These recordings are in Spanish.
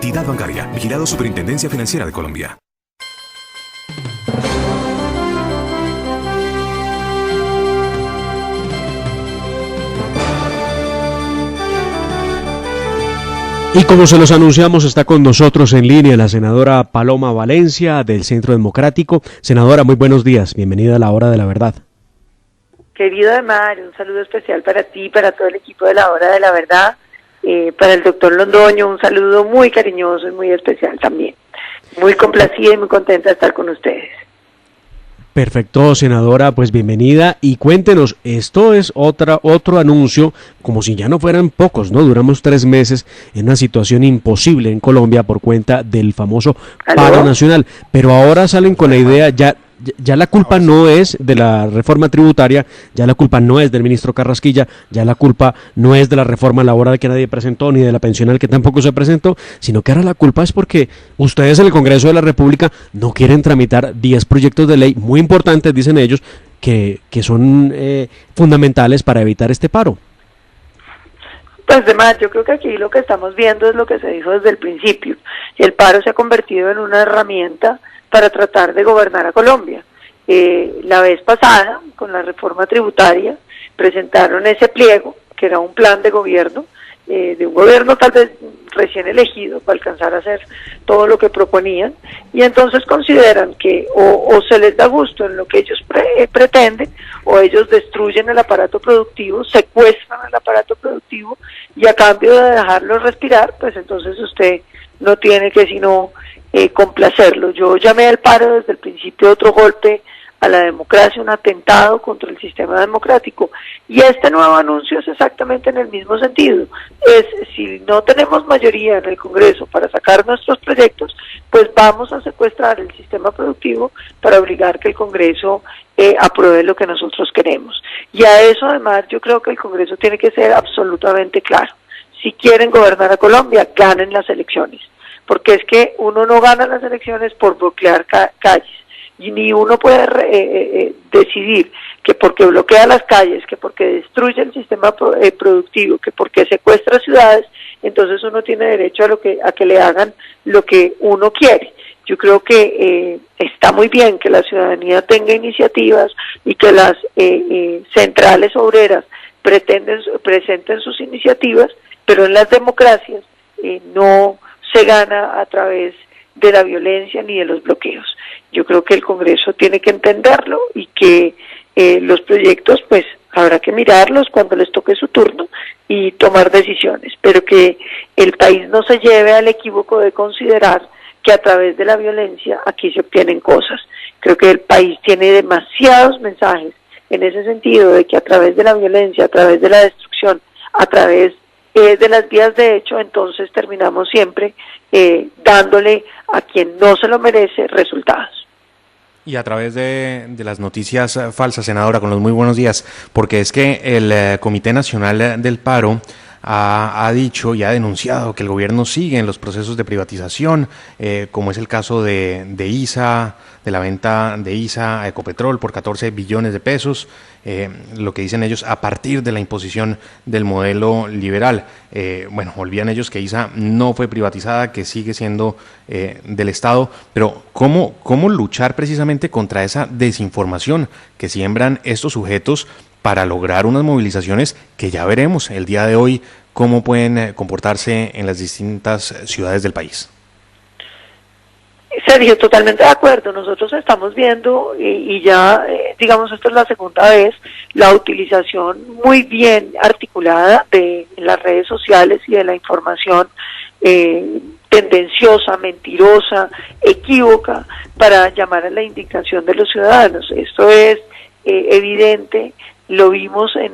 Entidad bancaria. Vigilado Superintendencia Financiera de Colombia. Y como se los anunciamos, está con nosotros en línea la senadora Paloma Valencia del Centro Democrático. Senadora, muy buenos días. Bienvenida a la Hora de la Verdad. Querido Ademar, un saludo especial para ti, para todo el equipo de la Hora de la Verdad, para el doctor Londoño, un saludo muy cariñoso y muy especial también. Muy complacida y muy contenta de estar con ustedes. Perfecto, senadora, pues bienvenida y cuéntenos, esto es otro anuncio, como si ya no fueran pocos, ¿no? Duramos 3 meses en una situación imposible en Colombia por cuenta del famoso paro nacional, pero ahora salen con la idea, ya la culpa no es de la reforma tributaria, ya la culpa no es del ministro Carrasquilla, ya la culpa no es de la reforma laboral que nadie presentó, ni de la pensional que tampoco se presentó, sino que ahora la culpa es porque ustedes en el Congreso de la República no quieren tramitar 10 proyectos de ley muy importantes, dicen ellos, que son fundamentales para evitar este paro. Pues además, yo creo que aquí lo que estamos viendo es lo que se dijo desde el principio. El paro se ha convertido en una herramienta para tratar de gobernar a Colombia. La vez pasada, con la reforma tributaria, presentaron ese pliego, que era un plan de gobierno, de un gobierno tal vez recién elegido para alcanzar a hacer todo lo que proponían, y entonces consideran que o se les da gusto en lo que ellos pretenden, o ellos destruyen el aparato productivo, secuestran el aparato productivo, y a cambio de dejarlo respirar, pues entonces usted no tiene que sino complacerlo. Yo llamé al paro desde el principio otro golpe a la democracia, un atentado contra el sistema democrático, y este nuevo anuncio es exactamente en el mismo sentido. Si no tenemos mayoría en el Congreso para sacar nuestros proyectos, pues vamos a secuestrar el sistema productivo para obligar que el Congreso apruebe lo que nosotros queremos. Y a eso además yo creo que el Congreso tiene que ser absolutamente claro. Si quieren gobernar a Colombia, ganen las elecciones, porque es que uno no gana las elecciones por bloquear calles, y ni uno puede decidir que porque bloquea las calles, que porque destruye el sistema productivo, que porque secuestra ciudades, entonces uno tiene derecho a que le hagan lo que uno quiere. Yo creo que está muy bien que la ciudadanía tenga iniciativas y que las centrales obreras presenten sus iniciativas, pero en las democracias no se gana a través de la violencia ni de los bloqueos. Yo creo que el Congreso tiene que entenderlo y que los proyectos pues habrá que mirarlos cuando les toque su turno y tomar decisiones, pero que el país no se lleve al equívoco de considerar que a través de la violencia aquí se obtienen cosas. Creo que el país tiene demasiados mensajes en ese sentido, de que a través de la violencia, a través de la destrucción, a través de las vías de hecho, entonces terminamos siempre dándole a quien no se lo merece resultados. Y a través de las noticias falsas, senadora, con los muy buenos días, porque es que el Comité Nacional del Paro ha dicho y ha denunciado que el gobierno sigue en los procesos de privatización, como es el caso de ISA, de la venta de ISA a Ecopetrol por 14 billones de pesos, lo que dicen ellos a partir de la imposición del modelo liberal. Olvidan ellos que ISA no fue privatizada, que sigue siendo del Estado, pero ¿cómo luchar precisamente contra esa desinformación que siembran estos sujetos para lograr unas movilizaciones que ya veremos el día de hoy cómo pueden comportarse en las distintas ciudades del país? Sergio, totalmente de acuerdo. Nosotros estamos viendo y ya, digamos, esta es la segunda vez, la utilización muy bien articulada de las redes sociales y de la información tendenciosa, mentirosa, equívoca, para llamar a la indignación de los ciudadanos. Esto es evidente. Lo vimos en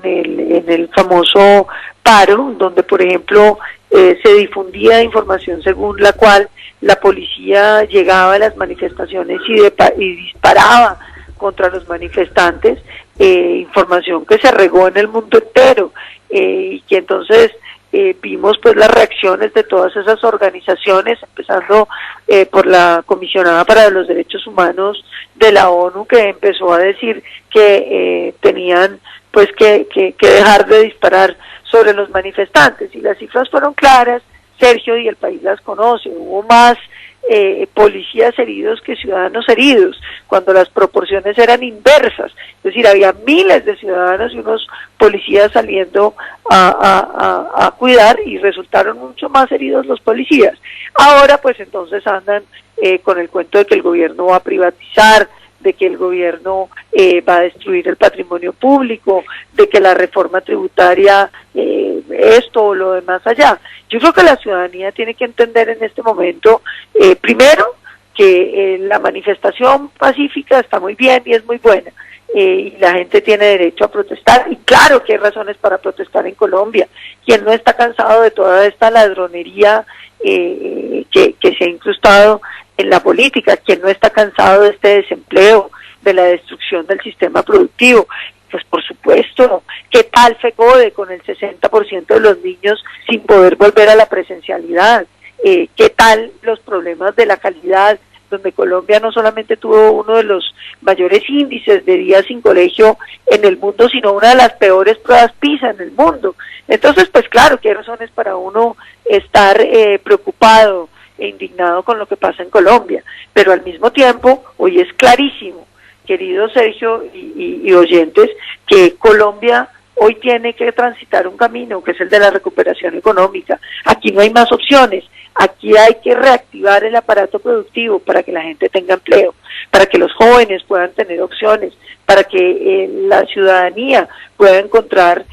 el famoso paro, donde por ejemplo se difundía información según la cual la policía llegaba a las manifestaciones y disparaba contra los manifestantes, información que se regó en el mundo entero, y que entonces vimos pues las reacciones de todas esas organizaciones, empezando por la Comisionada para los Derechos Humanos de la ONU, que empezó a decir que tenían pues que dejar de disparar sobre los manifestantes, y las cifras fueron claras. Sergio, y el país las conoce. Hubo más policías heridos que ciudadanos heridos, cuando las proporciones eran inversas, es decir, había miles de ciudadanos y unos policías saliendo a cuidar, y resultaron mucho más heridos los policías. Ahora pues entonces andan con el cuento de que el gobierno va a privatizar, de que el gobierno va a destruir el patrimonio público, de que la reforma tributaria, esto o lo demás allá. Yo creo que la ciudadanía tiene que entender en este momento, primero, que la manifestación pacífica está muy bien y es muy buena, y la gente tiene derecho a protestar, y claro que hay razones para protestar en Colombia. Quien no está cansado de toda esta ladronería que se ha incrustado en la política, quien no está cansado de este desempleo, de la destrucción del sistema productivo? Pues por supuesto. ¿Qué tal FECODE con el 60% de los niños sin poder volver a la presencialidad? ¿Qué tal los problemas de la calidad, donde Colombia no solamente tuvo uno de los mayores índices de días sin colegio en el mundo, sino una de las peores pruebas PISA en el mundo? Entonces, pues claro que hay razones para uno estar preocupado e indignado con lo que pasa en Colombia, pero al mismo tiempo hoy es clarísimo, querido Sergio y oyentes, que Colombia hoy tiene que transitar un camino que es el de la recuperación económica. Aquí no hay más opciones, aquí hay que reactivar el aparato productivo para que la gente tenga empleo, para que los jóvenes puedan tener opciones, para que la ciudadanía pueda encontrar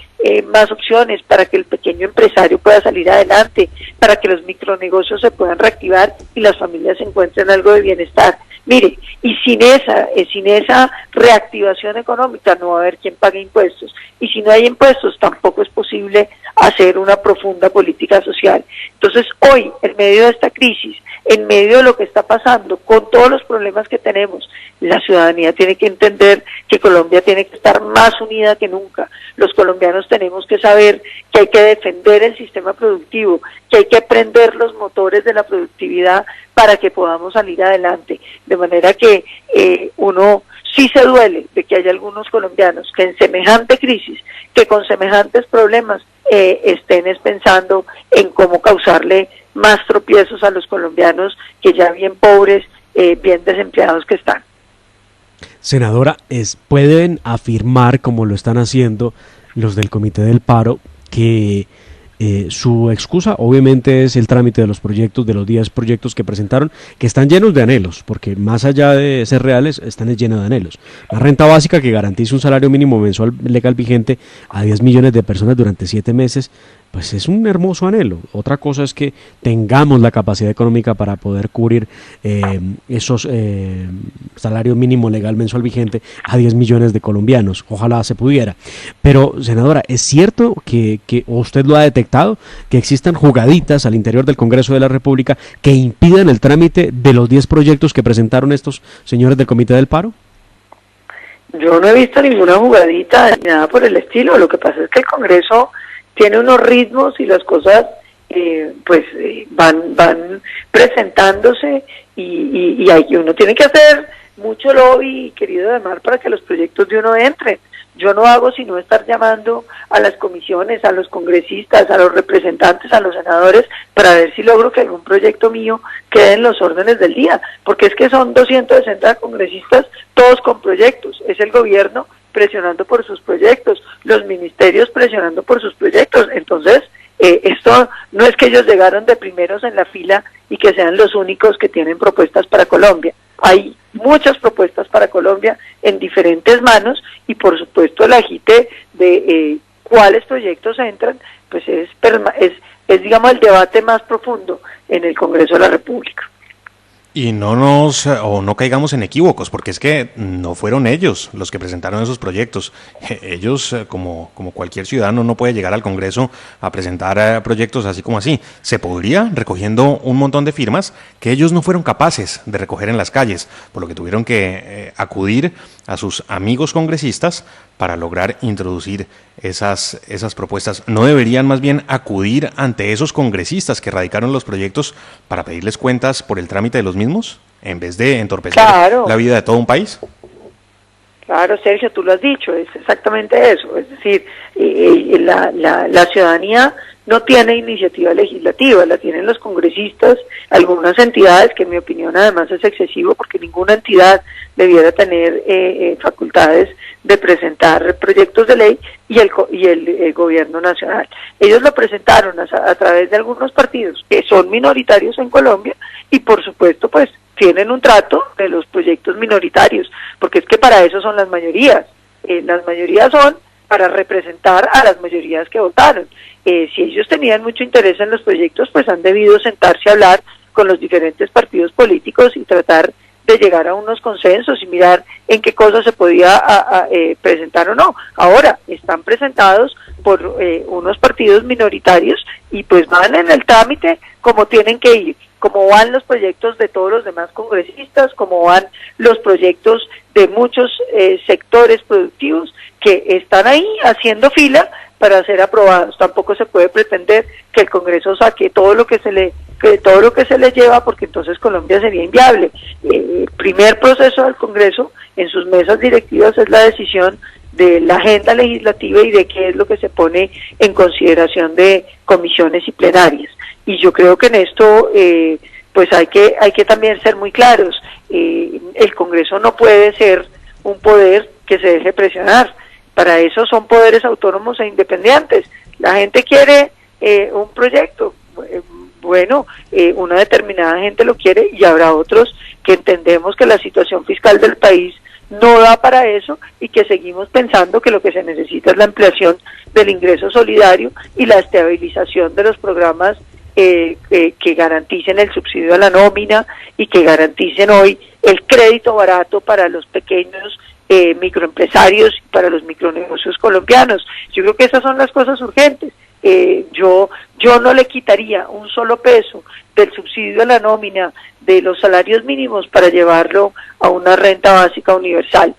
más opciones, para que el pequeño empresario pueda salir adelante, para que los micronegocios se puedan reactivar y las familias encuentren algo de bienestar. Mire, y sin esa reactivación económica no va a haber quien pague impuestos, y si no hay impuestos tampoco es posible hacer una profunda política social. Entonces hoy, en medio de esta crisis, en medio de lo que está pasando, con todos los problemas que tenemos, la ciudadanía tiene que entender que Colombia tiene que estar más unida que nunca. Los colombianos tenemos que saber que hay que defender el sistema productivo, que hay que prender los motores de la productividad para que podamos salir adelante. De manera que uno sí se duele de que haya algunos colombianos que en semejante crisis, que con semejantes problemas, estén pensando en cómo causarle más tropiezos a los colombianos que ya bien pobres, bien desempleados que están. Senadora, ¿pueden afirmar, como lo están haciendo los del Comité del Paro, que su excusa obviamente es el trámite de los proyectos, de los 10 proyectos que presentaron, que están llenos de anhelos, porque más allá de ser reales, están llenos de anhelos? La renta básica que garantice un salario mínimo mensual legal vigente a 10 millones de personas durante 7 meses, pues es un hermoso anhelo. Otra cosa es que tengamos la capacidad económica para poder cubrir esos salario mínimo legal mensual vigente a 10 millones de colombianos. Ojalá se pudiera. Pero, senadora, ¿es cierto que usted lo ha detectado, que existan jugaditas al interior del Congreso de la República que impidan el trámite de los 10 proyectos que presentaron estos señores del Comité del Paro? Yo no he visto ninguna jugadita ni nada por el estilo. Lo que pasa es que el Congreso tiene unos ritmos y las cosas van presentándose, y uno tiene que hacer mucho lobby, querido Edmar, para que los proyectos de uno entren. Yo no hago sino estar llamando a las comisiones, a los congresistas, a los representantes, a los senadores, para ver si logro que algún proyecto mío quede en los órdenes del día, porque es que son 260 congresistas, todos con proyectos. Es el gobierno presionando por sus proyectos, los ministerios presionando por sus proyectos. Entonces, esto no es que ellos llegaron de primeros en la fila y que sean los únicos que tienen propuestas para Colombia. Hay muchas propuestas para Colombia en diferentes manos, y por supuesto el agite de cuáles proyectos entran, pues es digamos el debate más profundo en el Congreso de la República. Y no caigamos en equívocos, porque es que no fueron ellos los que presentaron esos proyectos. Ellos, como cualquier ciudadano, no puede llegar al Congreso a presentar proyectos así como así. Se podría recogiendo un montón de firmas que ellos no fueron capaces de recoger en las calles, por lo que tuvieron que acudir a sus amigos congresistas para lograr introducir esas propuestas. ¿No deberían más bien acudir ante esos congresistas que radicaron los proyectos para pedirles cuentas por el trámite de los mismos, en vez de entorpecer la vida de todo un país? Claro, Sergio, tú lo has dicho, es exactamente eso. Es decir, la ciudadanía no tiene iniciativa legislativa, la tienen los congresistas, algunas entidades, que en mi opinión además es excesivo porque ninguna entidad debiera tener facultades de presentar proyectos de ley, y el gobierno nacional. Ellos lo presentaron a través de algunos partidos que son minoritarios en Colombia y por supuesto pues tienen un trato de los proyectos minoritarios, porque es que para eso son las mayorías. Las mayorías son para representar a las mayorías que votaron. Si ellos tenían mucho interés en los proyectos, pues han debido sentarse a hablar con los diferentes partidos políticos y tratar de llegar a unos consensos y mirar en qué cosas se podía presentar o no. Ahora están presentados por unos partidos minoritarios y pues van en el trámite como tienen que ir, como van los proyectos de todos los demás congresistas, como van los proyectos de muchos sectores productivos que están ahí haciendo fila para ser aprobados. Tampoco se puede pretender que el Congreso saque todo lo que se le lleva, porque entonces Colombia sería inviable. El primer proceso del Congreso en sus mesas directivas es la decisión de la agenda legislativa y de qué es lo que se pone en consideración de comisiones y plenarias. Y yo creo que en esto pues hay que también ser muy claros. El Congreso no puede ser un poder que se deje presionar. Para eso son poderes autónomos e independientes. La gente quiere un proyecto, bueno, una determinada gente lo quiere y habrá otros que entendemos que la situación fiscal del país no da para eso y que seguimos pensando que lo que se necesita es la ampliación del ingreso solidario y la estabilización de los programas que garanticen el subsidio a la nómina y que garanticen hoy el crédito barato para los pequeños microempresarios y para los micronegocios colombianos. Yo creo que esas son las cosas urgentes. Yo no le quitaría un solo peso del subsidio a la nómina, de los salarios mínimos para llevarlo a una renta básica universal.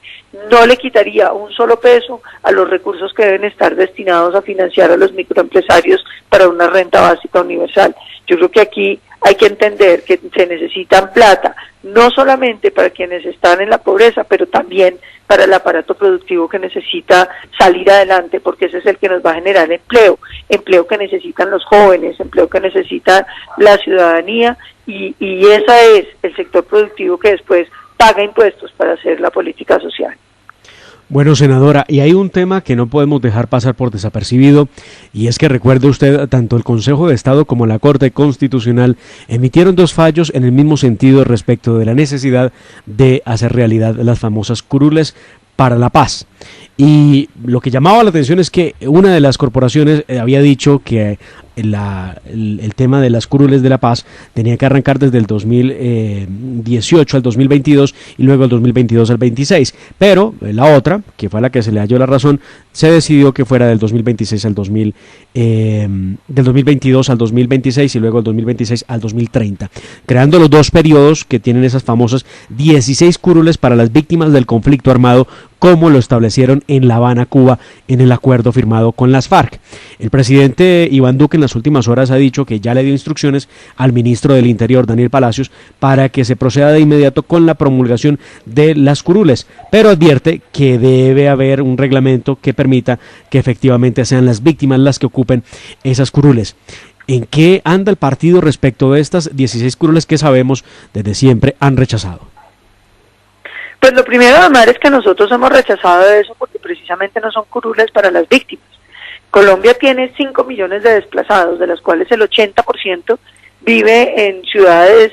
No le quitaría un solo peso a los recursos que deben estar destinados a financiar a los microempresarios para una renta básica universal. Yo creo que aquí hay que entender que se necesitan plata, no solamente para quienes están en la pobreza, pero también para el aparato productivo que necesita salir adelante, porque ese es el que nos va a generar empleo que necesitan los jóvenes, empleo que necesita la ciudadanía, y ese es el sector productivo que después paga impuestos para hacer la política social. Bueno, senadora, y hay un tema que no podemos dejar pasar por desapercibido, y es que recuerde usted, tanto el Consejo de Estado como la Corte Constitucional emitieron dos fallos en el mismo sentido respecto de la necesidad de hacer realidad las famosas curules para la paz. Y lo que llamaba la atención es que una de las corporaciones había dicho que el tema de las curules de la paz tenía que arrancar desde el 2018 al 2022 y luego el 2022 al 26, pero la otra, que fue la que se le halló la razón, se decidió que fuera del 2026 al del 2022 al 2026 y luego el 2026 al 2030, creando los dos periodos que tienen esas famosas 16 curules para las víctimas del conflicto armado, como lo establecieron en La Habana, Cuba, en el acuerdo firmado con las FARC. El presidente Iván Duque en las últimas horas ha dicho que ya le dio instrucciones al ministro del Interior, Daniel Palacios, para que se proceda de inmediato con la promulgación de las curules, pero advierte que debe haber un reglamento que permita que efectivamente sean las víctimas las que ocupen esas curules. ¿En qué anda el partido respecto de estas 16 curules que sabemos desde siempre han rechazado? Pues lo primero, Omar, es que nosotros hemos rechazado eso porque precisamente no son curules para las víctimas. Colombia tiene 5 millones de desplazados, de los cuales el 80% vive en ciudades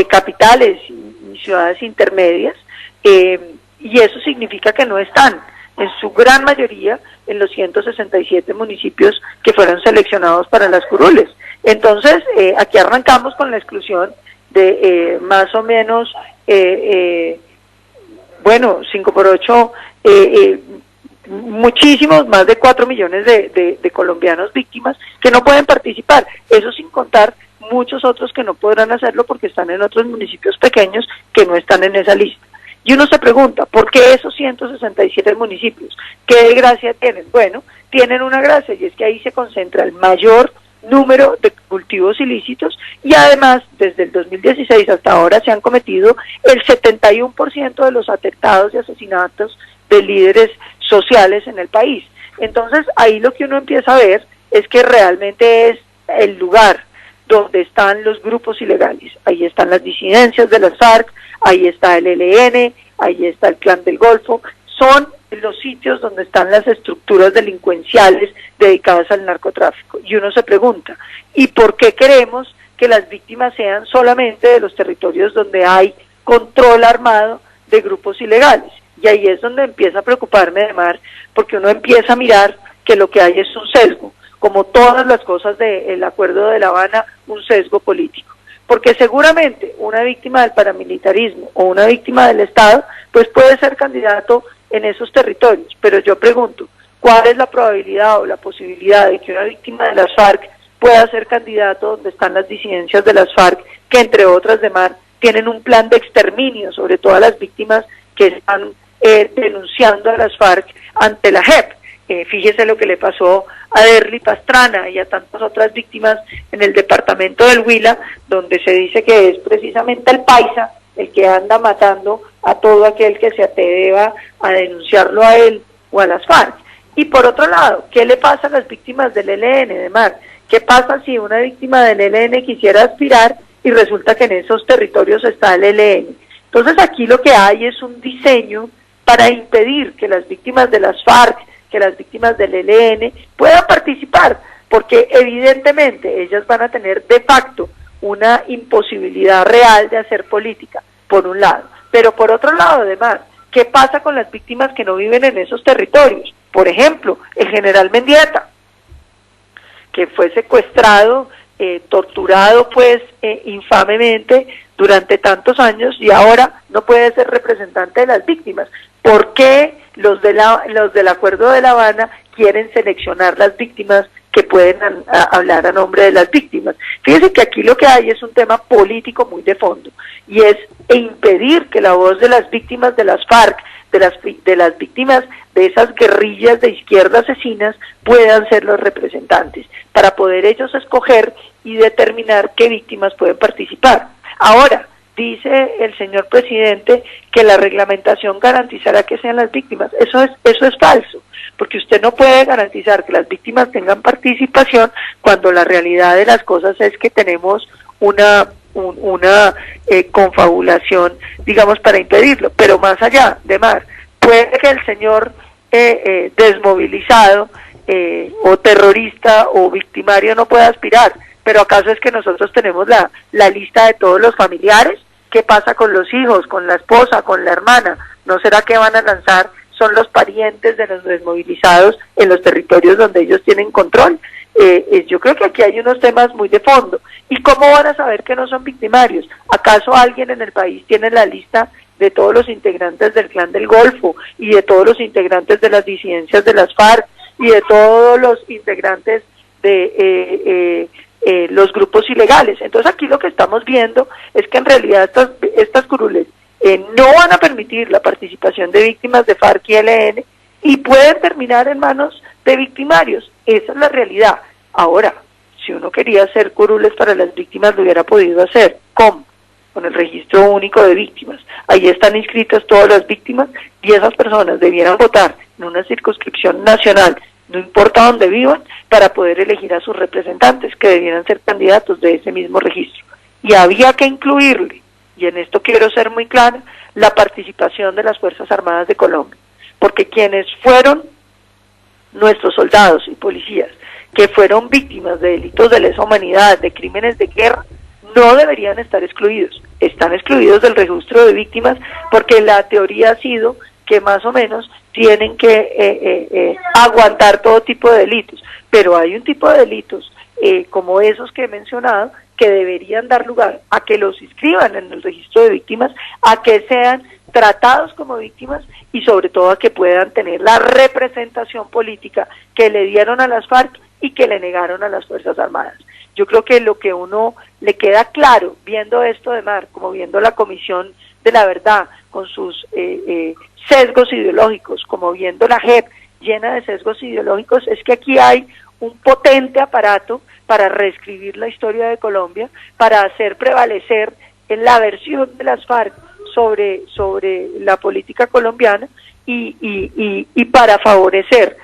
capitales y ciudades intermedias, y eso significa que no están, en su gran mayoría, en los 167 municipios que fueron seleccionados para las curules. Entonces, aquí arrancamos con la exclusión de más o menos... 5 por 8, muchísimos, más de 4 millones de colombianos víctimas que no pueden participar, eso sin contar muchos otros que no podrán hacerlo porque están en otros municipios pequeños que no están en esa lista. Y uno se pregunta, ¿por qué esos 167 municipios? ¿Qué gracia tienen? Bueno, tienen una gracia, y es que ahí se concentra el mayor número de cultivos ilícitos, y además desde el 2016 hasta ahora se han cometido el 71% de los atentados y asesinatos de líderes sociales en el país. Entonces ahí lo que uno empieza a ver es que realmente es el lugar donde están los grupos ilegales. Ahí están las disidencias de las FARC, ahí está el ELN, ahí está el Clan del Golfo. Son los sitios donde están las estructuras delincuenciales dedicadas al narcotráfico. Y uno se pregunta, ¿y por qué queremos que las víctimas sean solamente de los territorios donde hay control armado de grupos ilegales? Y ahí es donde empieza a preocuparme, Edmar, porque uno empieza a mirar que lo que hay es un sesgo, como todas las cosas del Acuerdo de La Habana, un sesgo político. Porque seguramente una víctima del paramilitarismo o una víctima del Estado, pues puede ser candidato en esos territorios. Pero yo pregunto, ¿cuál es la probabilidad o la posibilidad de que una víctima de las FARC pueda ser candidato donde están las disidencias de las FARC, que entre otras demás tienen un plan de exterminio sobre todas las víctimas que están denunciando a las FARC ante la JEP? Fíjese lo que le pasó a Derly Pastrana y a tantas otras víctimas en el departamento del Huila, donde se dice que es precisamente el paisa el que anda matando a todo aquel que se atreva a denunciarlo a él o a las FARC. Y por otro lado, ¿qué le pasa a las víctimas del ELN, Edmar? ¿Qué pasa si una víctima del ELN quisiera aspirar y resulta que en esos territorios está el ELN? Entonces aquí lo que hay es un diseño para impedir que las víctimas de las FARC, que las víctimas del ELN puedan participar, porque evidentemente ellas van a tener de facto una imposibilidad real de hacer política, por un lado. Pero por otro lado, además, ¿qué pasa con las víctimas que no viven en esos territorios? Por ejemplo, el general Mendieta, que fue secuestrado, torturado pues infamemente durante tantos años y ahora no puede ser representante de las víctimas. ¿Por qué los del Acuerdo de La Habana quieren seleccionar las víctimas que pueden hablar a nombre de las víctimas? Fíjense que aquí lo que hay es un tema político muy de fondo y es impedir que la voz de las víctimas de las FARC, de las víctimas de esas guerrillas de izquierda asesinas puedan ser los representantes, para poder ellos escoger y determinar qué víctimas pueden participar. Ahora, dice el señor presidente que la reglamentación garantizará que sean las víctimas. Eso es falso, porque usted no puede garantizar que las víctimas tengan participación cuando la realidad de las cosas es que tenemos una confabulación, digamos, para impedirlo. Pero más allá, Demar, puede que el señor desmovilizado o terrorista o victimario no pueda aspirar, pero ¿acaso es que nosotros tenemos la lista de todos los familiares? ¿Qué pasa con los hijos, con la esposa, con la hermana? ¿No será que van a lanzar, son los parientes de los desmovilizados en los territorios donde ellos tienen control? Yo creo que aquí hay unos temas muy de fondo. ¿Y cómo van a saber que no son victimarios? ¿Acaso alguien en el país tiene la lista de todos los integrantes del Clan del Golfo y de todos los integrantes de las disidencias de las FARC y de todos los integrantes de los grupos ilegales? Entonces aquí lo que estamos viendo es que en realidad estas curules no van a permitir la participación de víctimas de FARC y ELN y pueden terminar en manos de victimarios. Esa es la realidad. Ahora, si uno quería hacer curules para las víctimas, lo hubiera podido hacer. ¿Cómo? Con el registro único de víctimas. Ahí están inscritas todas las víctimas y esas personas debieran votar en una circunscripción nacional, no importa dónde vivan, para poder elegir a sus representantes, que debieran ser candidatos de ese mismo registro. Y había que incluirle, y en esto quiero ser muy clara, la participación de las Fuerzas Armadas de Colombia, porque quienes fueron nuestros soldados y policías, que fueron víctimas de delitos de lesa humanidad, de crímenes de guerra, no deberían estar excluidos. Están excluidos del registro de víctimas porque la teoría ha sido que más o menos tienen que aguantar todo tipo de delitos, pero hay un tipo de delitos como esos que he mencionado que deberían dar lugar a que los inscriban en el registro de víctimas, a que sean tratados como víctimas y sobre todo a que puedan tener la representación política que le dieron a las FARC y que le negaron a las Fuerzas Armadas. Yo creo que lo que uno le queda claro viendo esto de Mar, como viendo la Comisión de la Verdad con sus sesgos ideológicos, como viendo la JEP llena de sesgos ideológicos, es que aquí hay un potente aparato para reescribir la historia de Colombia, para hacer prevalecer en la versión de las FARC sobre la política colombiana y para favorecer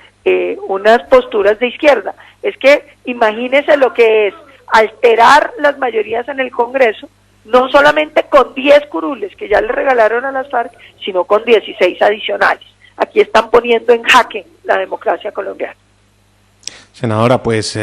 unas posturas de izquierda. Es que imagínese lo que es alterar las mayorías en el Congreso, no solamente con 10 curules que ya le regalaron a las FARC, sino con 16 adicionales. Aquí están poniendo en jaque la democracia colombiana. Senadora, pues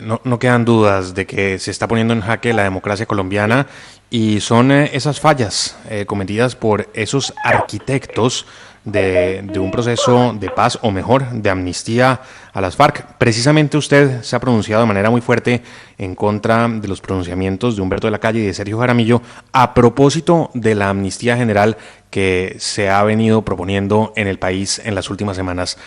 no quedan dudas de que se está poniendo en jaque la democracia colombiana y son esas fallas cometidas por esos arquitectos de un proceso de paz, o mejor, de amnistía a las FARC. Precisamente usted se ha pronunciado de manera muy fuerte en contra de los pronunciamientos de Humberto de la Calle y de Sergio Jaramillo a propósito de la amnistía general que se ha venido proponiendo en el país en las últimas semanas.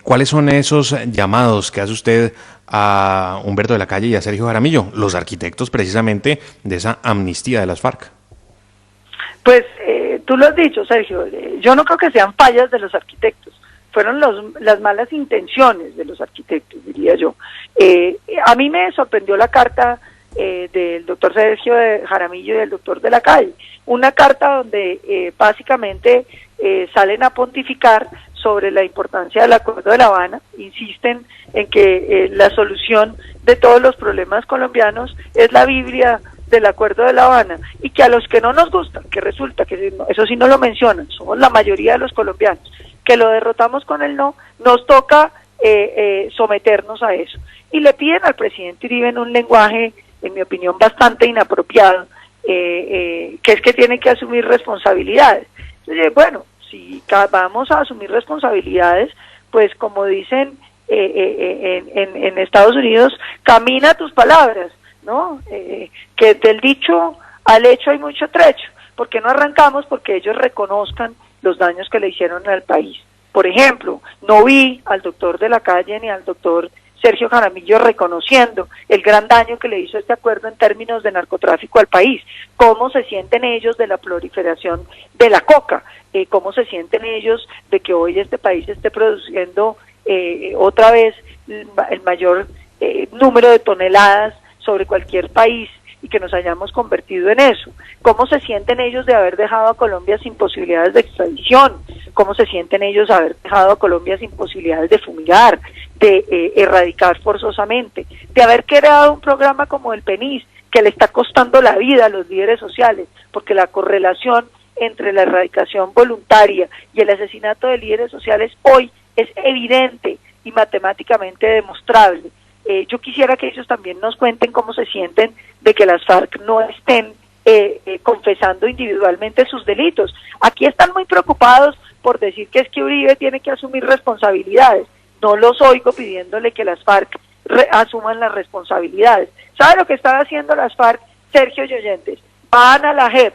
¿Cuáles son esos llamados que hace usted a Humberto de la Calle y a Sergio Jaramillo, los arquitectos precisamente de esa amnistía de las FARC? Pues tú lo has dicho, Sergio, yo no creo que sean fallas de los arquitectos, fueron las malas intenciones de los arquitectos, diría yo. A mí me sorprendió la carta del doctor Sergio Jaramillo y del doctor de la Calle, una carta donde básicamente salen a pontificar sobre la importancia del Acuerdo de La Habana, insisten en que la solución de todos los problemas colombianos es la Biblia del Acuerdo de La Habana, y que a los que no nos gusta, que resulta que eso sí no lo mencionan, somos la mayoría de los colombianos, que lo derrotamos con el no, nos toca someternos a eso. Y le piden al presidente Uribe en un lenguaje, en mi opinión, bastante inapropiado, que es que tiene que asumir responsabilidades. Entonces, bueno, si vamos a asumir responsabilidades, pues como dicen en Estados Unidos, camina tus palabras, ¿no? Que del dicho al hecho hay mucho trecho. ¿Por qué no arrancamos? Porque ellos reconozcan los daños que le hicieron al país. Por ejemplo, no vi al doctor de la Calle ni al doctor Sergio Jaramillo reconociendo el gran daño que le hizo este acuerdo en términos de narcotráfico al país. ¿Cómo se sienten ellos de la proliferación de la coca? ¿Cómo se sienten ellos de que hoy este país esté produciendo otra vez el mayor número de toneladas sobre cualquier país y que nos hayamos convertido en eso? ¿Cómo se sienten ellos de haber dejado a Colombia sin posibilidades de extradición? ¿Cómo se sienten ellos de haber dejado a Colombia sin posibilidades de fumigar, de erradicar forzosamente, de haber creado un programa como el PENIS, que le está costando la vida a los líderes sociales, porque la correlación entre la erradicación voluntaria y el asesinato de líderes sociales hoy es evidente y matemáticamente demostrable? Yo quisiera que ellos también nos cuenten cómo se sienten de que las FARC no estén confesando individualmente sus delitos. Aquí están muy preocupados por decir que es que Uribe tiene que asumir responsabilidades. No los oigo pidiéndole que las FARC asuman las responsabilidades. ¿Sabe lo que están haciendo las FARC, Sergio y oyentes? Van a la JEP,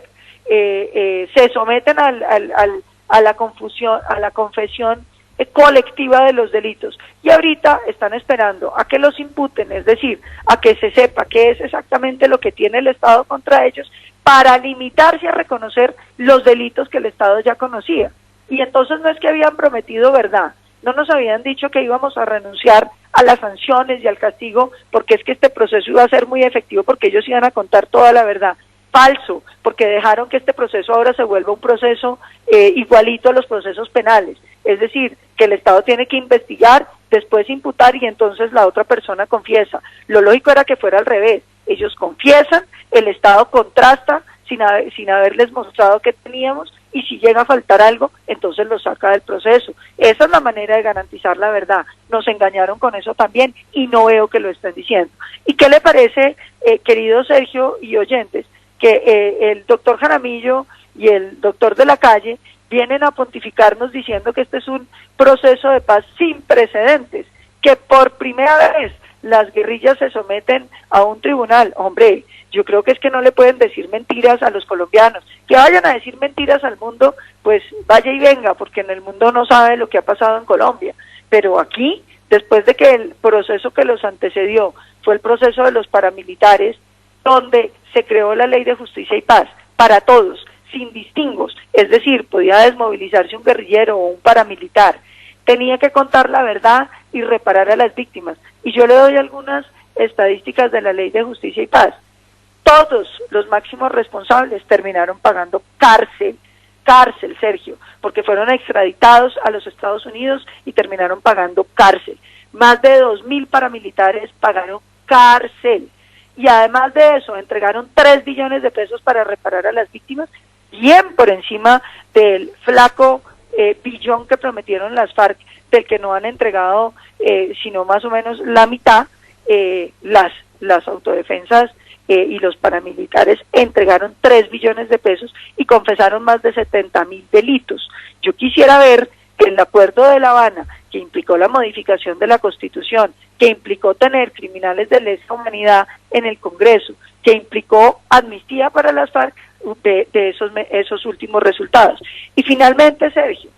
se someten a la confesión colectiva de los delitos, y ahorita están esperando a que los imputen, es decir, a que se sepa qué es exactamente lo que tiene el Estado contra ellos, para limitarse a reconocer los delitos que el Estado ya conocía. Y entonces no es que habían prometido verdad, no nos habían dicho que íbamos a renunciar a las sanciones y al castigo, porque es que este proceso iba a ser muy efectivo, porque ellos iban a contar toda la verdad. Falso, porque dejaron que este proceso ahora se vuelva un proceso igualito a los procesos penales, es decir, que el Estado tiene que investigar, después imputar y entonces la otra persona confiesa. Lo lógico era que fuera al revés, ellos confiesan, el Estado contrasta sin haberles mostrado que teníamos, y si llega a faltar algo, entonces lo saca del proceso. Esa es la manera de garantizar la verdad. Nos engañaron con eso también y no veo que lo estén diciendo. ¿Y qué le parece, querido Sergio y oyentes, que el doctor Jaramillo y el doctor de la Calle vienen a pontificarnos diciendo que este es un proceso de paz sin precedentes, que por primera vez las guerrillas se someten a un tribunal? Hombre, yo creo que es que no le pueden decir mentiras a los colombianos. Que vayan a decir mentiras al mundo, pues vaya y venga, porque en el mundo no sabe lo que ha pasado en Colombia. Pero aquí, después de que el proceso que los antecedió fue el proceso de los paramilitares, donde se creó la Ley de Justicia y Paz para todos, sin distingos, es decir, podía desmovilizarse un guerrillero o un paramilitar, tenía que contar la verdad y reparar a las víctimas. Y yo le doy algunas estadísticas de la Ley de Justicia y Paz. Todos los máximos responsables terminaron pagando cárcel, Sergio, porque fueron extraditados a los Estados Unidos y terminaron pagando cárcel. más de 2.000 paramilitares pagaron cárcel. Y además de eso, entregaron 3 billones de pesos para reparar a las víctimas, bien por encima del flaco billón que prometieron las FARC, del que no han entregado sino más o menos la mitad. Las autodefensas y los paramilitares entregaron 3 billones de pesos y confesaron más de 70.000 delitos. Yo quisiera ver que el acuerdo de La Habana, que implicó la modificación de la Constitución, que implicó tener criminales de lesa humanidad en el Congreso, que implicó amnistía para las FARC, de esos últimos resultados. Y finalmente, Sergio,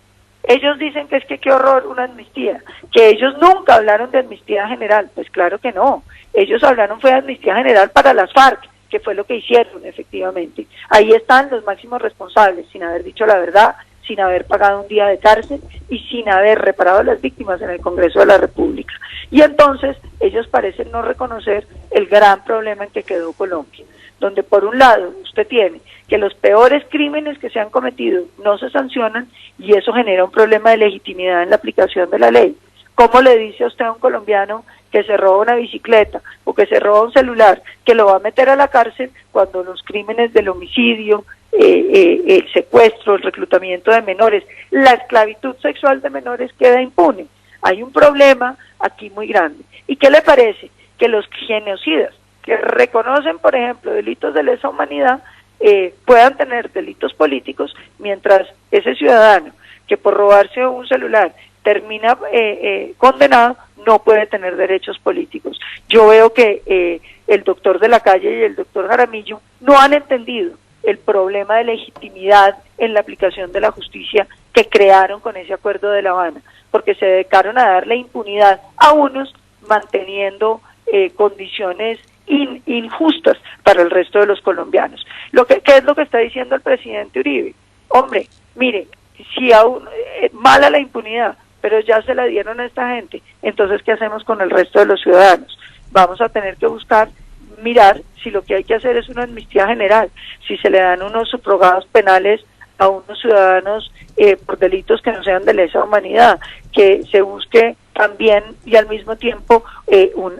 ellos dicen que es que qué horror una amnistía, que ellos nunca hablaron de amnistía general. Pues claro que no, ellos hablaron fue de amnistía general para las FARC, que fue lo que hicieron efectivamente. Ahí están los máximos responsables, sin haber dicho la verdad, sin haber pagado un día de cárcel y sin haber reparado a las víctimas en el Congreso de la República. Y entonces ellos parecen no reconocer el gran problema en que quedó Colombia, donde por un lado usted tiene que los peores crímenes que se han cometido no se sancionan y eso genera un problema de legitimidad en la aplicación de la ley. ¿Cómo le dice a usted a un colombiano que se roba una bicicleta o que se roba un celular que lo va a meter a la cárcel cuando los crímenes del homicidio, el secuestro, el reclutamiento de menores, la esclavitud sexual de menores queda impune? Hay un problema aquí muy grande. ¿Y qué le parece? Que los genocidas que reconocen, por ejemplo, delitos de lesa humanidad, puedan tener delitos políticos, mientras ese ciudadano que por robarse un celular termina condenado, no puede tener derechos políticos. Yo veo que el doctor de la Calle y el doctor Jaramillo no han entendido el problema de legitimidad en la aplicación de la justicia que crearon con ese acuerdo de La Habana, porque se dedicaron a darle impunidad a unos, manteniendo condiciones injustas para el resto de los colombianos. ¿Qué es lo que está diciendo el presidente Uribe? Hombre, mire, si aún mala la impunidad, pero ya se la dieron a esta gente, entonces ¿qué hacemos con el resto de los ciudadanos? Vamos a tener que mirar si lo que hay que hacer es una amnistía general, si se le dan unos subrogados penales a unos ciudadanos por delitos que no sean de lesa humanidad, que se busque también y al mismo tiempo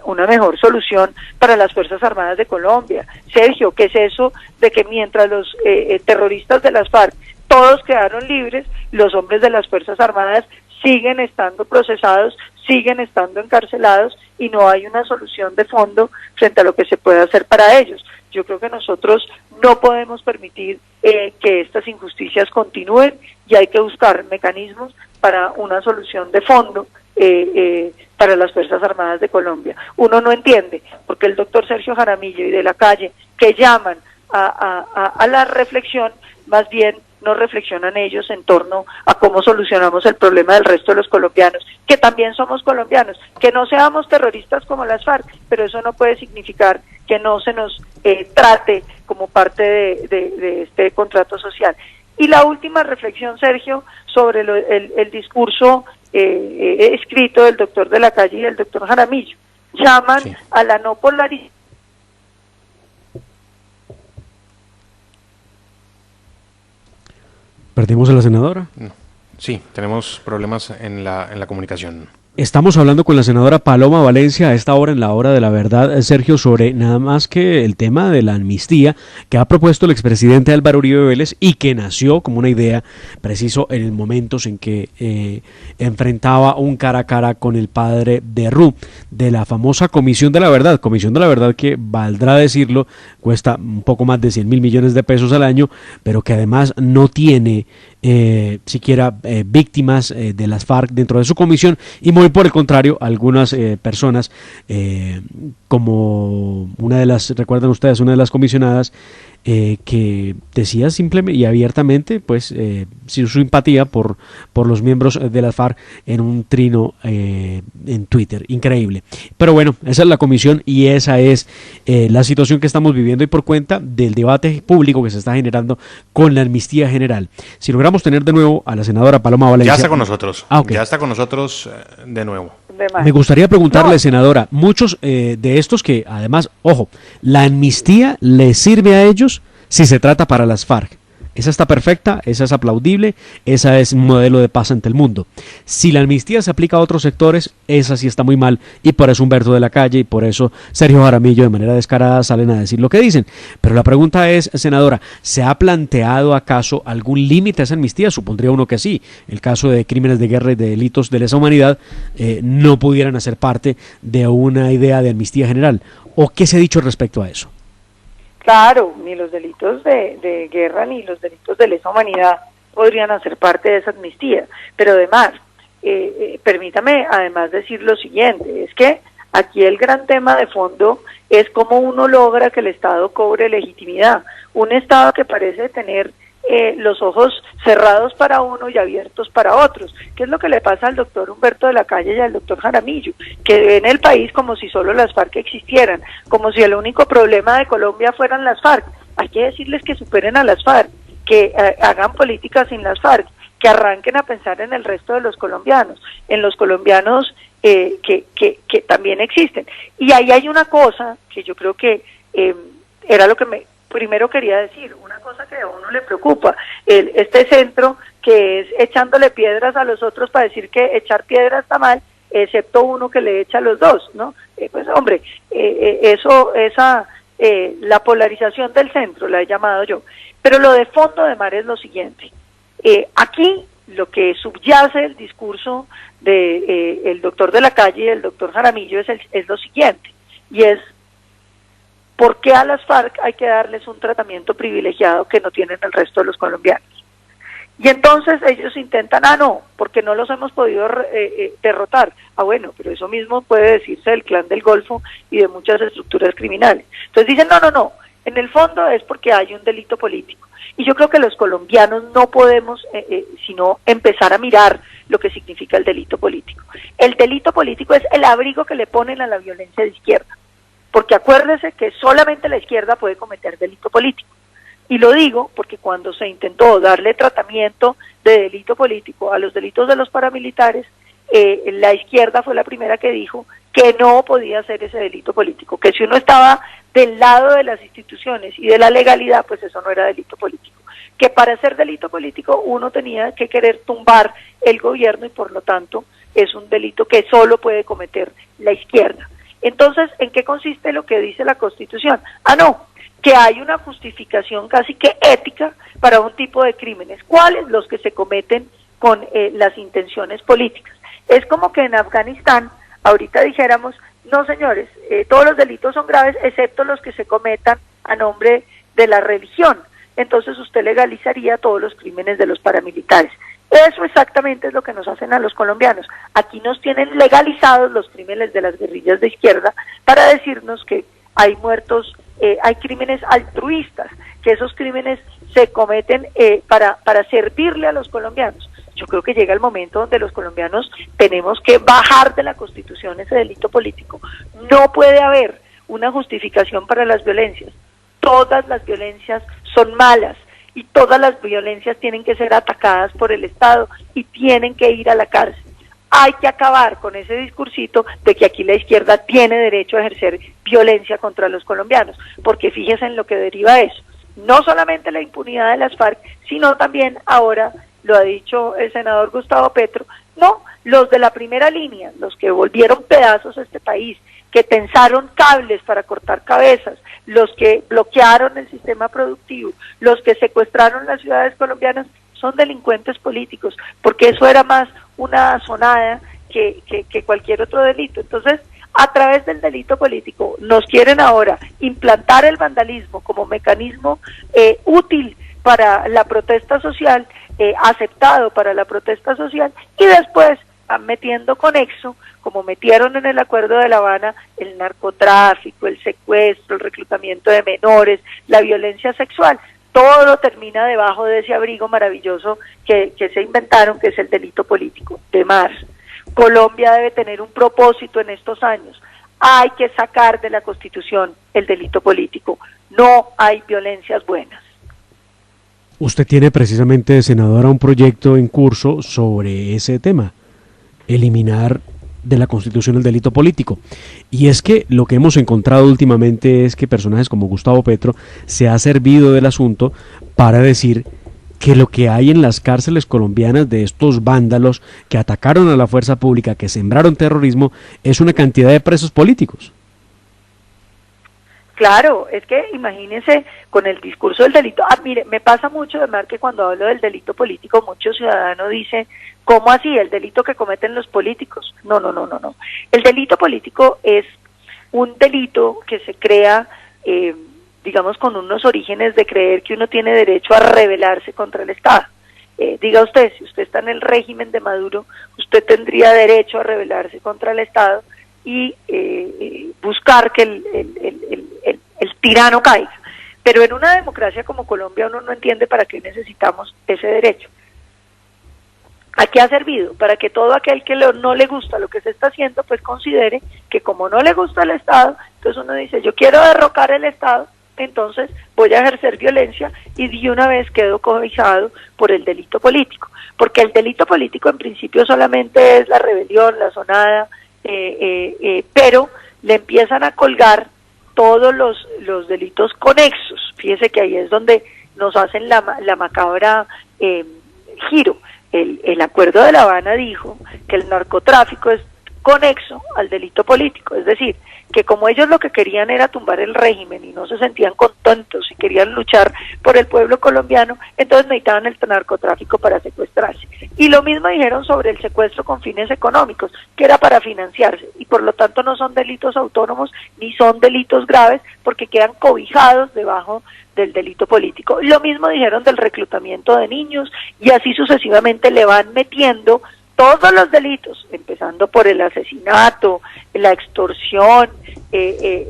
una mejor solución para las Fuerzas Armadas de Colombia. Sergio, ¿qué es eso de que mientras los terroristas de las FARC todos quedaron libres, los hombres de las Fuerzas Armadas siguen estando procesados, siguen estando encarcelados y no hay una solución de fondo frente a lo que se puede hacer para ellos? Yo creo que nosotros no podemos permitir que estas injusticias continúen y hay que buscar mecanismos para una solución de fondo para las Fuerzas Armadas de Colombia. Uno no entiende porque el doctor Sergio Jaramillo y de la Calle, que llaman a la reflexión, más bien no reflexionan ellos en torno a cómo solucionamos el problema del resto de los colombianos, que también somos colombianos, que no seamos terroristas como las FARC, pero eso no puede significar que no se nos trate como parte de este contrato social. Y la última reflexión, Sergio, sobre el discurso escrito del doctor de la Calle y del doctor Jaramillo. Llaman a la no polarización. ¿Perdimos a la senadora? No. Sí, tenemos problemas en la comunicación. Estamos hablando con la senadora Paloma Valencia a esta hora, en la hora de la verdad, Sergio, sobre nada más que el tema de la amnistía que ha propuesto el expresidente Álvaro Uribe Vélez y que nació como una idea preciso en momentos en que enfrentaba un cara a cara con el padre de Ru, de la famosa Comisión de la Verdad que, valdrá decirlo, cuesta un poco más de 100.000 millones de pesos al año, pero que además no tiene siquiera víctimas de las FARC dentro de su comisión, y muy por el contrario, algunas personas, como una de las, recuerdan ustedes, una de las comisionadas, que decía simplemente y abiertamente pues su simpatía por los miembros de las FARC en un trino en Twitter, increíble. Pero bueno, esa es la comisión y esa es la situación que estamos viviendo, y por cuenta del debate público que se está generando con la amnistía general. Si logramos tener de nuevo a la senadora Paloma Valencia. Ya está con nosotros, okay. Ya está con nosotros de nuevo. Me gustaría preguntarle, senadora, muchos de estos que además, ojo, la amnistía les sirve a ellos si se trata para las FARC. esa está perfecta, esa es aplaudible, esa es un modelo de paz ante el mundo. Si la amnistía se aplica a otros sectores, esa sí está muy mal, y por eso Humberto de la Calle y por eso Sergio Jaramillo de manera descarada salen a decir lo que dicen. Pero la pregunta es, senadora, ¿se ha planteado acaso algún límite a esa amnistía? Supondría uno que sí. El caso de crímenes de guerra y de delitos de lesa humanidad no pudieran hacer parte de una idea de amnistía general. ¿O qué se ha dicho respecto a eso? Claro, ni los delitos de guerra ni los delitos de lesa humanidad podrían hacer parte de esa amnistía. Pero además, permítame además decir lo siguiente, es que aquí el gran tema de fondo es cómo uno logra que el Estado cobre legitimidad. Un Estado que parece tener los ojos cerrados para uno y abiertos para otros. ¿Qué es lo que le pasa al doctor Humberto de la Calle y al doctor Jaramillo? Que ven el país como si solo las FARC existieran, como si el único problema de Colombia fueran las FARC. Hay que decirles que superen a las FARC, que hagan política sin las FARC, que arranquen a pensar en el resto de los colombianos, en los colombianos que también existen. Y ahí hay una cosa que yo creo que era lo que primero quería decir, una cosa que a uno le preocupa, este centro que es echándole piedras a los otros para decir que echar piedras está mal, excepto uno que le echa a los dos, ¿no? Pues hombre, la polarización del centro la he llamado yo. Pero lo de fondo de mar es lo siguiente, aquí lo que subyace el discurso de el doctor de la Calle y el doctor Jaramillo es lo siguiente, y es: ¿por qué a las FARC hay que darles un tratamiento privilegiado que no tienen el resto de los colombianos? Y entonces ellos intentan, no, porque no los hemos podido derrotar. Bueno, pero eso mismo puede decirse del Clan del Golfo y de muchas estructuras criminales. Entonces dicen, no, en el fondo es porque hay un delito político. Y yo creo que los colombianos no podemos sino empezar a mirar lo que significa el delito político. El delito político es el abrigo que le ponen a la violencia de izquierda. Porque acuérdese que solamente la izquierda puede cometer delito político. Y lo digo porque cuando se intentó darle tratamiento de delito político a los delitos de los paramilitares, la izquierda fue la primera que dijo que no podía hacer ese delito político, que si uno estaba del lado de las instituciones y de la legalidad, pues eso no era delito político. Que para hacer delito político uno tenía que querer tumbar el gobierno y por lo tanto es un delito que solo puede cometer la izquierda. Entonces, ¿en qué consiste lo que dice la Constitución? Que hay una justificación casi que ética para un tipo de crímenes. ¿Cuáles? Los que se cometen con las intenciones políticas. Es como que en Afganistán ahorita dijéramos, no señores, todos los delitos son graves excepto los que se cometan a nombre de la religión. Entonces usted legalizaría todos los crímenes de los paramilitares. Eso exactamente es lo que nos hacen a los colombianos. Aquí nos tienen legalizados los crímenes de las guerrillas de izquierda para decirnos que hay muertos, hay crímenes altruistas, que esos crímenes se cometen para servirle a los colombianos. Yo creo que llega el momento donde los colombianos tenemos que bajar de la Constitución ese delito político. No puede haber una justificación para las violencias. Todas las violencias son malas y todas las violencias tienen que ser atacadas por el Estado y tienen que ir a la cárcel. Hay que acabar con ese discursito de que aquí la izquierda tiene derecho a ejercer violencia contra los colombianos, porque fíjense en lo que deriva eso. No solamente la impunidad de las FARC, sino también ahora, lo ha dicho el senador Gustavo Petro, los de la primera línea, los que volvieron pedazos a este país, que tensaron cables para cortar cabezas, los que bloquearon el sistema productivo, los que secuestraron las ciudades colombianas, son delincuentes políticos, porque eso era más una azonada que cualquier otro delito. Entonces, a través del delito político, nos quieren ahora implantar el vandalismo como mecanismo útil para la protesta social, aceptado para la protesta social, y después metiendo conexo, como metieron en el Acuerdo de La Habana, el narcotráfico, el secuestro, el reclutamiento de menores, la violencia sexual. Todo termina debajo de ese abrigo maravilloso que se inventaron, que es el delito político. De más, Colombia debe tener un propósito en estos años. Hay que sacar de la Constitución el delito político. No hay violencias buenas. Usted tiene precisamente, senadora, un proyecto en curso sobre ese tema, eliminar de la Constitución el delito político. Y es que lo que hemos encontrado últimamente es que personajes como Gustavo Petro se ha servido del asunto para decir que lo que hay en las cárceles colombianas de estos vándalos que atacaron a la fuerza pública, que sembraron terrorismo, es una cantidad de presos políticos. Claro, es que imagínense con el discurso del delito. Mire, me pasa mucho de mar que cuando hablo del delito político, muchos ciudadanos dicen, ¿cómo así? ¿El delito que cometen los políticos? No. El delito político es un delito que se crea, digamos, con unos orígenes de creer que uno tiene derecho a rebelarse contra el Estado. Diga usted, si usted está en el régimen de Maduro, usted tendría derecho a rebelarse contra el Estado y buscar que el tirano caiga. Pero en una democracia como Colombia uno no entiende para qué necesitamos ese derecho. ¿A qué ha servido? Para que todo aquel que no le gusta lo que se está haciendo, pues considere que como no le gusta el Estado, entonces uno dice, yo quiero derrocar el Estado, entonces voy a ejercer violencia y de una vez quedo cobijado por el delito político. Porque el delito político en principio solamente es la rebelión, la sonada, pero le empiezan a colgar todos los delitos conexos. Fíjese que ahí es donde nos hacen la macabra giro. El Acuerdo de La Habana dijo que el narcotráfico es conexo al delito político, es decir, que como ellos lo que querían era tumbar el régimen y no se sentían contentos y querían luchar por el pueblo colombiano, entonces necesitaban el narcotráfico para secuestrarse. Y lo mismo dijeron sobre el secuestro con fines económicos, que era para financiarse, y por lo tanto no son delitos autónomos ni son delitos graves porque quedan cobijados debajo del delito político. Lo mismo dijeron del reclutamiento de niños y así sucesivamente le van metiendo todos los delitos, empezando por el asesinato, la extorsión,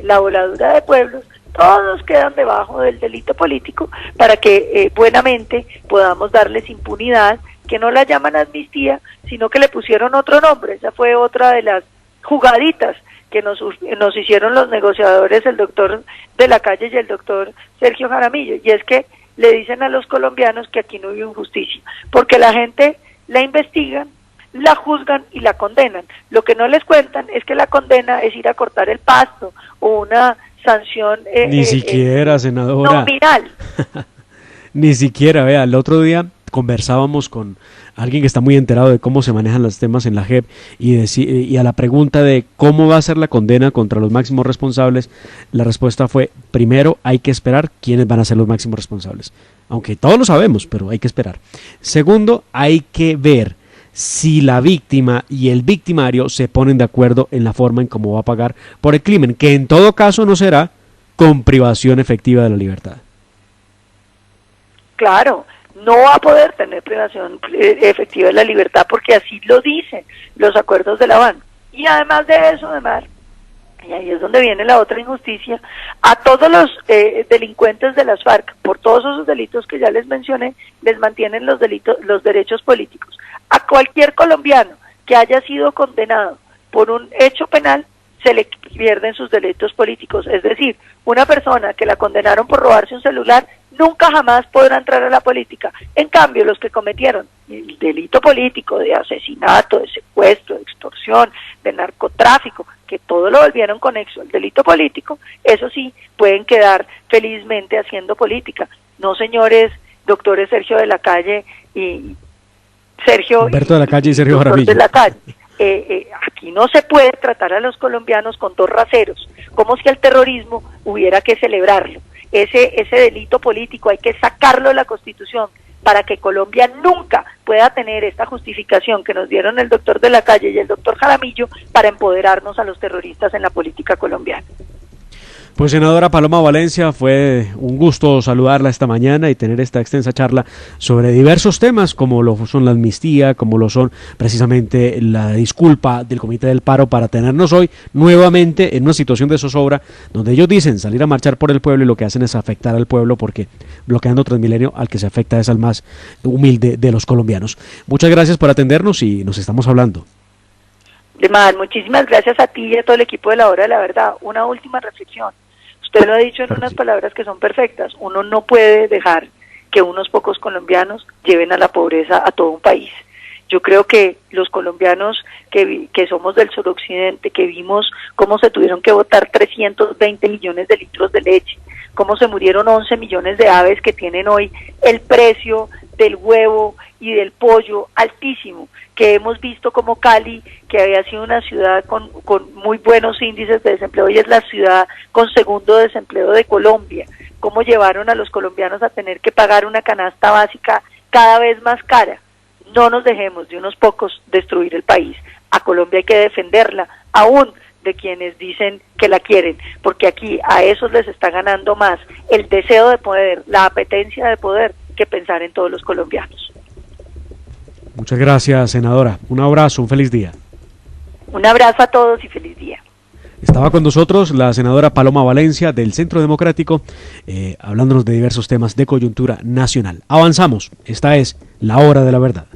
la voladura de pueblos, todos quedan debajo del delito político para que buenamente podamos darles impunidad, que no la llaman amnistía, sino que le pusieron otro nombre. Esa fue otra de las jugaditas que nos hicieron los negociadores, el doctor de la Calle y el doctor Sergio Jaramillo, y es que le dicen a los colombianos que aquí no hay injusticia, porque la gente la investigan, la juzgan y la condenan. Lo que no les cuentan es que la condena es ir a cortar el pasto o una sanción ni siquiera, senadora, nominal. Ni siquiera, vea, el otro día conversábamos con alguien que está muy enterado de cómo se manejan los temas en la JEP y a la pregunta de cómo va a ser la condena contra los máximos responsables, la respuesta fue, primero hay que esperar quiénes van a ser los máximos responsables, aunque todos lo sabemos, pero hay que esperar. Segundo, hay que ver si la víctima y el victimario se ponen de acuerdo en la forma en cómo va a pagar por el crimen, que en todo caso no será con privación efectiva de la libertad. Claro, no va a poder tener privación efectiva de la libertad porque así lo dicen los acuerdos de La Habana. Y además de eso, y ahí es donde viene la otra injusticia, a todos los delincuentes de las FARC, por todos esos delitos que ya les mencioné, les mantienen los derechos políticos. A cualquier colombiano que haya sido condenado por un hecho penal, se le pierden sus derechos políticos. Es decir, una persona que la condenaron por robarse un celular nunca jamás podrá entrar a la política. En cambio, los que cometieron el delito político de asesinato, de secuestro, de extorsión, de narcotráfico, que todo lo volvieron conexo al delito político, eso sí, pueden quedar felizmente haciendo política. No, señores, doctores Sergio de la Calle y Sergio Humberto de la Calle y Sergio Jaramillo. Aquí no se puede tratar a los colombianos con dos raseros, como si el terrorismo hubiera que celebrarlo. Ese delito político hay que sacarlo de la Constitución para que Colombia nunca pueda tener esta justificación que nos dieron el doctor de la Calle y el doctor Jaramillo para empoderarnos a los terroristas en la política colombiana. Pues senadora Paloma Valencia, fue un gusto saludarla esta mañana y tener esta extensa charla sobre diversos temas como lo son la amnistía, como lo son precisamente la disculpa del Comité del Paro para tenernos hoy nuevamente en una situación de zozobra donde ellos dicen salir a marchar por el pueblo y lo que hacen es afectar al pueblo porque bloqueando Transmilenio al que se afecta es al más humilde de los colombianos. Muchas gracias por atendernos y nos estamos hablando. De más, muchísimas gracias a ti y a todo el equipo de La Hora de la Verdad. Una última reflexión. Usted lo ha dicho en unas palabras que son perfectas. Uno no puede dejar que unos pocos colombianos lleven a la pobreza a todo un país. Yo creo que los colombianos que somos del suroccidente, que vimos cómo se tuvieron que botar 320 millones de litros de leche, cómo se murieron 11 millones de aves que tienen hoy el precio del huevo y del pollo altísimo, que hemos visto como Cali, que había sido una ciudad con muy buenos índices de desempleo, y es la ciudad con segundo desempleo de Colombia, cómo llevaron a los colombianos a tener que pagar una canasta básica cada vez más cara. No nos dejemos de unos pocos destruir el país. A Colombia hay que defenderla, aún de quienes dicen que la quieren, porque aquí a esos les está ganando más el deseo de poder, la apetencia de poder, que pensar en todos los colombianos. Muchas gracias, senadora. Un abrazo, un feliz día. Un abrazo a todos y feliz día. Estaba con nosotros la senadora Paloma Valencia del Centro Democrático, hablándonos de diversos temas de coyuntura nacional. Avanzamos. Esta es la hora de la verdad.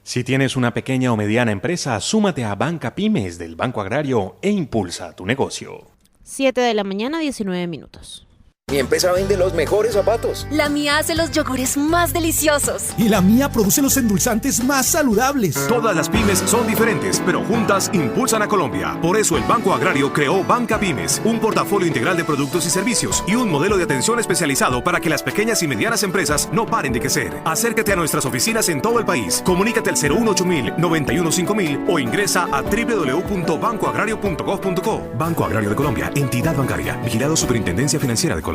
Si tienes una pequeña o mediana empresa, súmate a Banca Pymes del Banco Agrario e impulsa tu negocio. 7 de la mañana, 19 minutos. Mi empresa vende los mejores zapatos. La mía hace los yogures más deliciosos. Y la mía produce los endulzantes más saludables. Todas las pymes son diferentes, pero juntas impulsan a Colombia. Por eso el Banco Agrario creó Banca Pymes, un portafolio integral de productos y servicios y un modelo de atención especializado para que las pequeñas y medianas empresas no paren de crecer. Acércate a nuestras oficinas en todo el país. Comunícate al 018.000, 91.5000 o ingresa a www.bancoagrario.gov.co. Banco Agrario de Colombia, entidad bancaria, vigilado Superintendencia Financiera de Colombia.